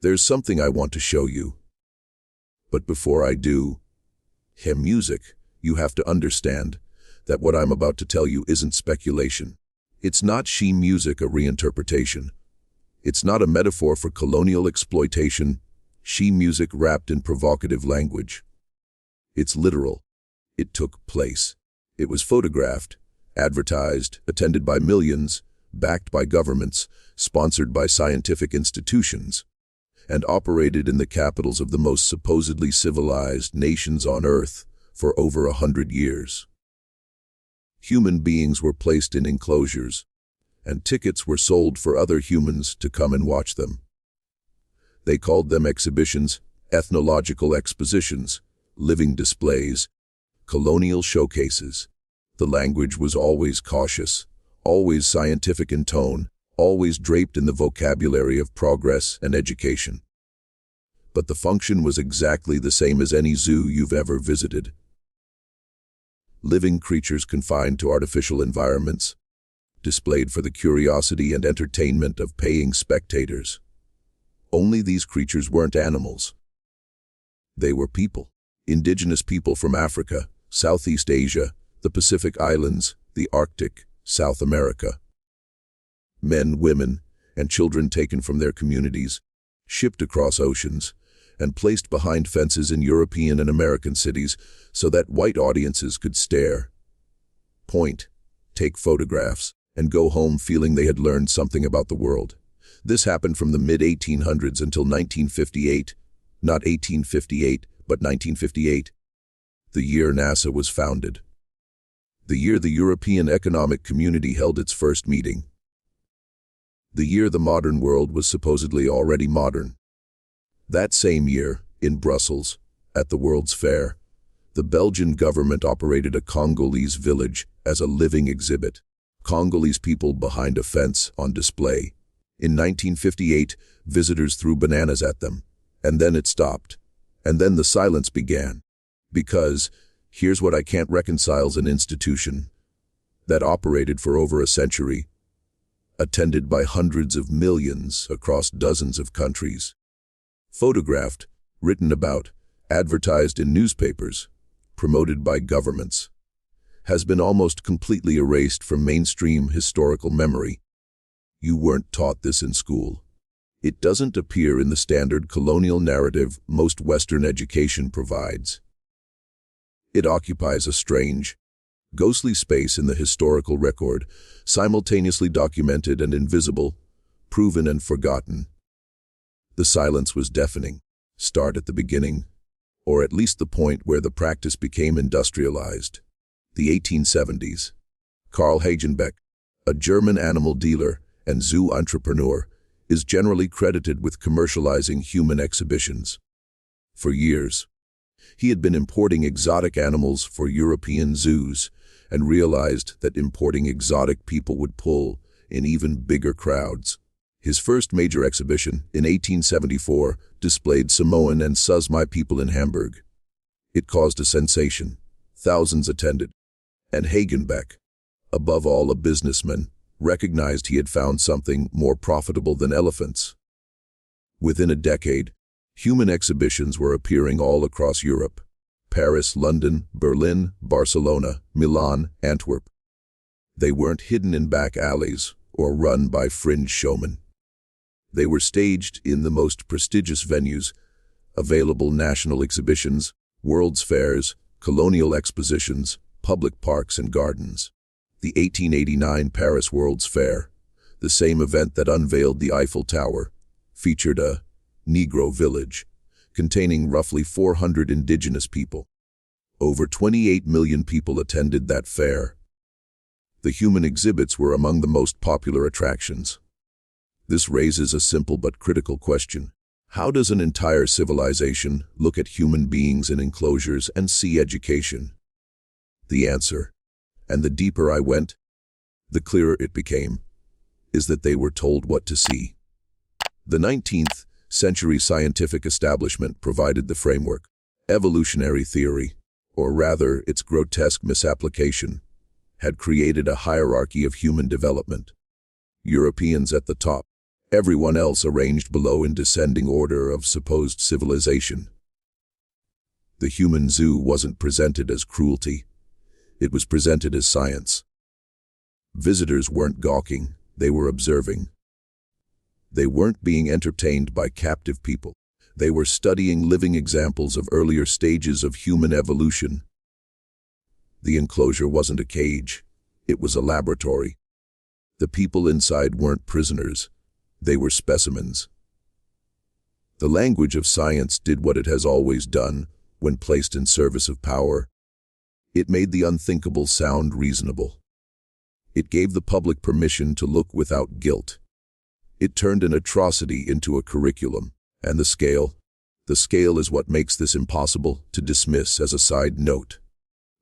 There's something I want to show you. But before I do, music, you have to understand that what I'm about to tell you isn't speculation. It's not she music a reinterpretation. It's not a metaphor for colonial exploitation, she music wrapped in provocative language. It's literal. It took place. It was photographed, advertised, attended by millions, backed by governments, sponsored by scientific institutions, and operated in the capitals of the most supposedly civilized nations on Earth for over 100 years. Human beings were placed in enclosures, and tickets were sold for other humans to come and watch them. They called them exhibitions, ethnological expositions, living displays, colonial showcases. The language was always cautious, always scientific in tone, always draped in the vocabulary of progress and education. But the function was exactly the same as any zoo you've ever visited. Living creatures confined to artificial environments, displayed for the curiosity and entertainment of paying spectators. Only these creatures weren't animals. They were people, indigenous people from Africa, Southeast Asia, the Pacific Islands, the Arctic, South America. Men, women, and children taken from their communities, shipped across oceans, and placed behind fences in European and American cities so that white audiences could stare, point, take photographs, and go home feeling they had learned something about the world. This happened from the mid-1800s until 1958, not 1858, but 1958, the year NASA was founded. The year the European Economic Community held its first meeting. The year the modern world was supposedly already modern. That same year, in Brussels, at the World's Fair, the Belgian government operated a Congolese village as a living exhibit. Congolese people behind a fence on display. In 1958, visitors threw bananas at them, and then it stopped. And then the silence began. Because, here's what I can't reconcile's an institution that operated for over a century, attended by hundreds of millions across dozens of countries, photographed, written about, advertised in newspapers, promoted by governments, has been almost completely erased from mainstream historical memory. You weren't taught this in school. It doesn't appear in the standard colonial narrative most Western education provides. It occupies a strange, ghostly space in the historical record, simultaneously documented and invisible, proven and forgotten. The silence was deafening. Start at the beginning, or at least the point where the practice became industrialized. The 1870s. Karl Hagenbeck, a German animal dealer and zoo entrepreneur, is generally credited with commercializing human exhibitions. For years, he had been importing exotic animals for European zoos and realized that importing exotic people would pull in even bigger crowds. His first major exhibition, in 1874, displayed Samoan and Susmi people in Hamburg. It caused a sensation. Thousands attended. And Hagenbeck, above all a businessman, recognized he had found something more profitable than elephants. Within a decade, human exhibitions were appearing all across Europe. Paris, London, Berlin, Barcelona, Milan, Antwerp. They weren't hidden in back alleys or run by fringe showmen. They were staged in the most prestigious venues, available national exhibitions, world's fairs, colonial expositions, public parks and gardens. The 1889 Paris World's Fair, the same event that unveiled the Eiffel Tower, featured a Negro village containing roughly 400 indigenous people. Over 28 million people attended that fair. The human exhibits were among the most popular attractions. This raises a simple but critical question. How does an entire civilization look at human beings in enclosures and see education? The answer, and the deeper I went, the clearer it became, is that they were told what to see. The 19th century scientific establishment provided the framework. Evolutionary theory, or rather its grotesque misapplication, had created a hierarchy of human development. Europeans at the top, everyone else arranged below in descending order of supposed civilization. The human zoo wasn't presented as cruelty. It was presented as science. Visitors weren't gawking, they were observing. They weren't being entertained by captive people. They were studying living examples of earlier stages of human evolution. The enclosure wasn't a cage, it was a laboratory. The people inside weren't prisoners, they were specimens. The language of science did what it has always done when placed in service of power. It made the unthinkable sound reasonable. It gave the public permission to look without guilt. It turned an atrocity into a curriculum. And the scale is what makes this impossible to dismiss as a side note.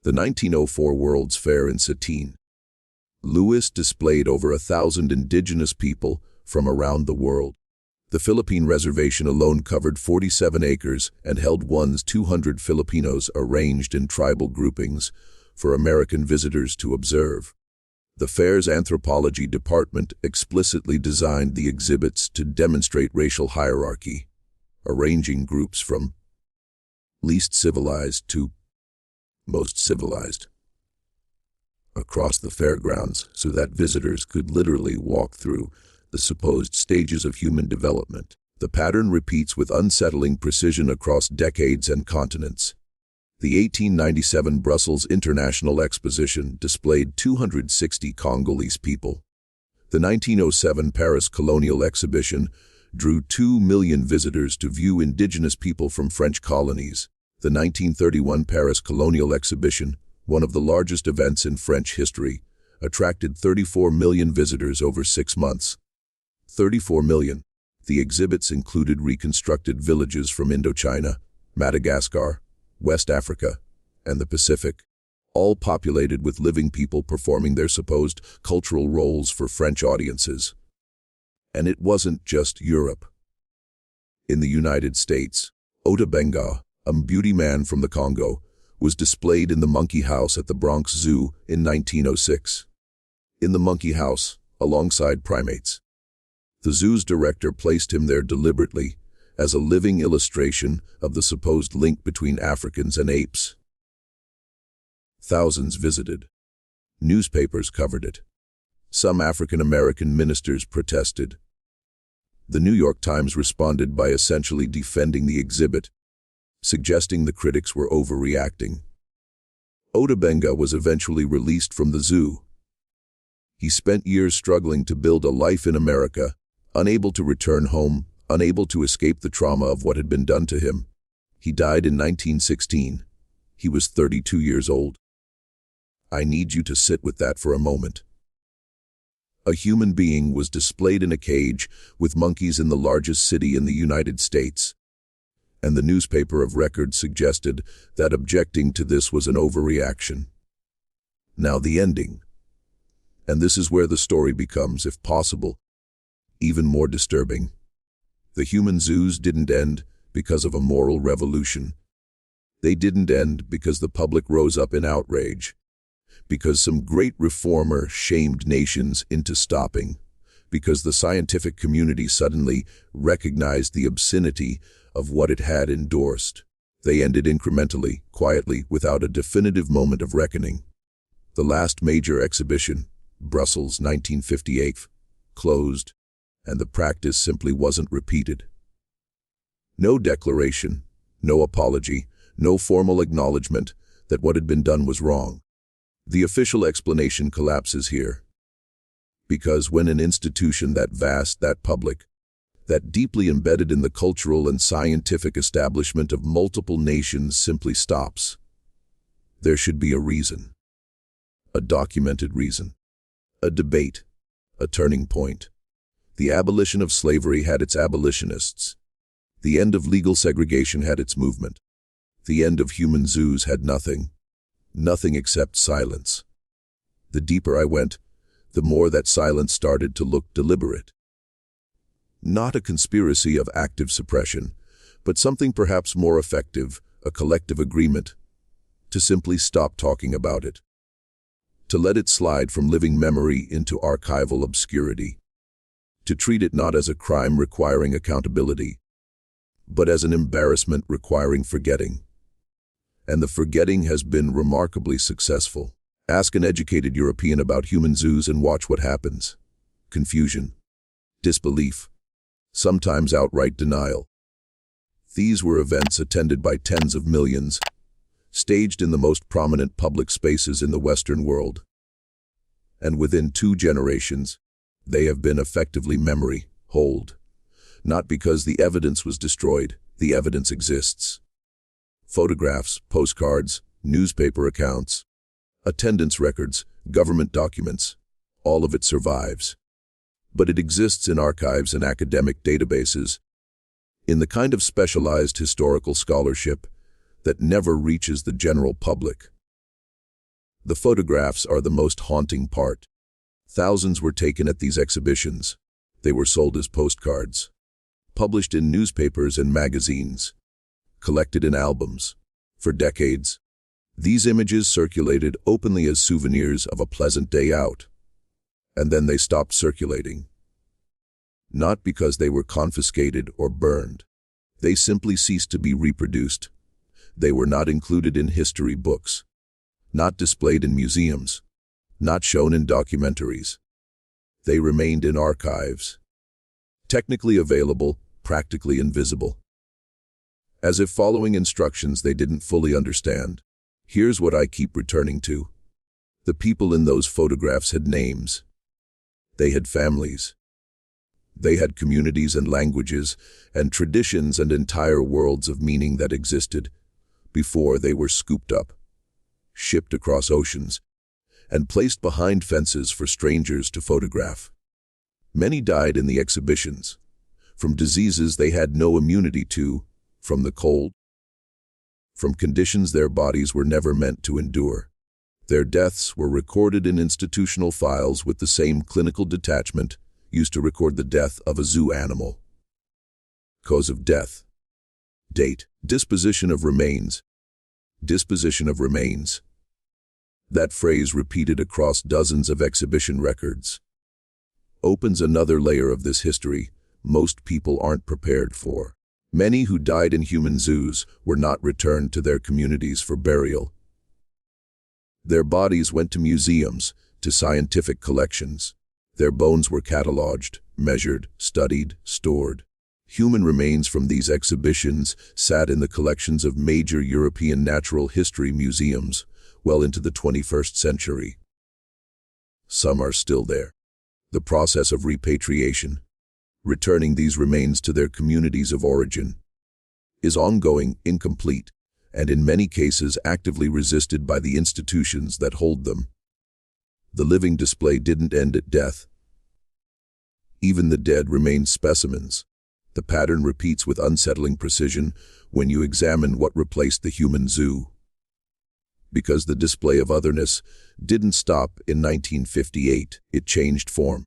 The 1904 World's Fair in Satin. Louis displayed over 1,000 indigenous people from around the world. The Philippine reservation alone covered 47 acres and held 200 Filipinos arranged in tribal groupings for American visitors to observe. The fair's anthropology department explicitly designed the exhibits to demonstrate racial hierarchy, arranging groups from least civilized to most civilized across the fairgrounds so that visitors could literally walk through the supposed stages of human development. The pattern repeats with unsettling precision across decades and continents. The 1897 Brussels International Exposition displayed 260 Congolese people. The 1907 Paris Colonial Exhibition drew 2 million visitors to view indigenous people from French colonies. The 1931 Paris Colonial Exhibition, one of the largest events in French history, attracted 34 million visitors over 6 months. 34 million. The exhibits included reconstructed villages from Indochina, Madagascar, West Africa, and the Pacific, all populated with living people performing their supposed cultural roles for French audiences. And it wasn't just Europe. In the United States, Ota Benga, a Mbuti man from the Congo, was displayed in the monkey house at the Bronx Zoo in 1906. In the monkey house, alongside primates. The zoo's director placed him there deliberately, as a living illustration of the supposed link between Africans and apes. Thousands visited. Newspapers covered it. Some African-American ministers protested. The New York Times responded by essentially defending the exhibit, suggesting the critics were overreacting. Ota Benga was eventually released from the zoo. He spent years struggling to build a life in America, unable to return home, unable to escape the trauma of what had been done to him. He died in 1916. He was 32 years old. I need you to sit with that for a moment. A human being was displayed in a cage with monkeys in the largest city in the United States. And the newspaper of record suggested that objecting to this was an overreaction. Now the ending. And this is where the story becomes, if possible, even more disturbing. The human zoos didn't end because of a moral revolution. They didn't end because the public rose up in outrage, because some great reformer shamed nations into stopping, because the scientific community suddenly recognized the obscenity of what it had endorsed. They ended incrementally, quietly, without a definitive moment of reckoning. The last major exhibition, Brussels 1958, closed, and the practice simply wasn't repeated. No declaration, no apology, no formal acknowledgement that what had been done was wrong. The official explanation collapses here. Because when an institution that vast, that public, that deeply embedded in the cultural and scientific establishment of multiple nations simply stops, there should be a reason. A documented reason. A debate. A turning point. The abolition of slavery had its abolitionists. The end of legal segregation had its movement. The end of human zoos had nothing. Nothing except silence. The deeper I went, the more that silence started to look deliberate. Not a conspiracy of active suppression, but something perhaps more effective, a collective agreement, to simply stop talking about it. To let it slide from living memory into archival obscurity. to treat it not as a crime requiring accountability, but as an embarrassment requiring forgetting. And the forgetting has been remarkably successful. Ask an educated European about human zoos and watch what happens. Confusion, disbelief, sometimes outright denial. These were events attended by tens of millions, staged in the most prominent public spaces in the Western world. And within 2 generations, they have been effectively memory holed. Not because the evidence was destroyed, the evidence exists. Photographs, postcards, newspaper accounts, attendance records, government documents, all of it survives. But it exists in archives and academic databases, in the kind of specialized historical scholarship that never reaches the general public. The photographs are the most haunting part. Thousands were taken at these exhibitions. They were sold as postcards, published in newspapers and magazines, collected in albums. For decades, these images circulated openly as souvenirs of a pleasant day out. And then they stopped circulating. Not because they were confiscated or burned. They simply ceased to be reproduced. They were not included in history books, not displayed in museums, not shown in documentaries. They remained in archives, technically available, practically invisible. As if following instructions they didn't fully understand. Here's what I keep returning to. The people in those photographs had names. They had families. They had communities and languages and traditions and entire worlds of meaning that existed before they were scooped up, shipped across oceans, and placed behind fences for strangers to photograph. Many died in the exhibitions, from diseases they had no immunity to, from the cold, from conditions their bodies were never meant to endure. Their deaths were recorded in institutional files with the same clinical detachment used to record the death of a zoo animal. Cause of death. Date. Disposition of remains. Disposition of remains. That phrase, repeated across dozens of exhibition records, opens another layer of this history most people aren't prepared for. Many who died in human zoos were not returned to their communities for burial. Their bodies went to museums, to scientific collections. Their bones were cataloged, measured, studied, stored. Human remains from these exhibitions sat in the collections of major European natural history museums well into the 21st century. Some are still there. The process of repatriation, returning these remains to their communities of origin, is ongoing, incomplete, and in many cases actively resisted by the institutions that hold them. The living display didn't end at death. Even the dead remain specimens. The pattern repeats with unsettling precision when you examine what replaced the human zoo. Because the display of otherness didn't stop in 1958, it changed form.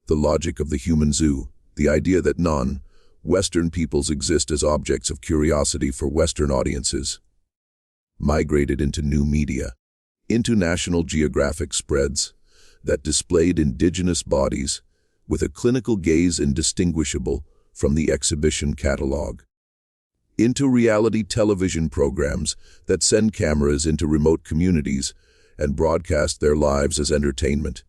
The logic of the human zoo, the idea that non-Western peoples exist as objects of curiosity for Western audiences, migrated into new media, into National Geographic spreads that displayed indigenous bodies with a clinical gaze indistinguishable from the exhibition catalog, into reality television programs that send cameras into remote communities and broadcast their lives as entertainment.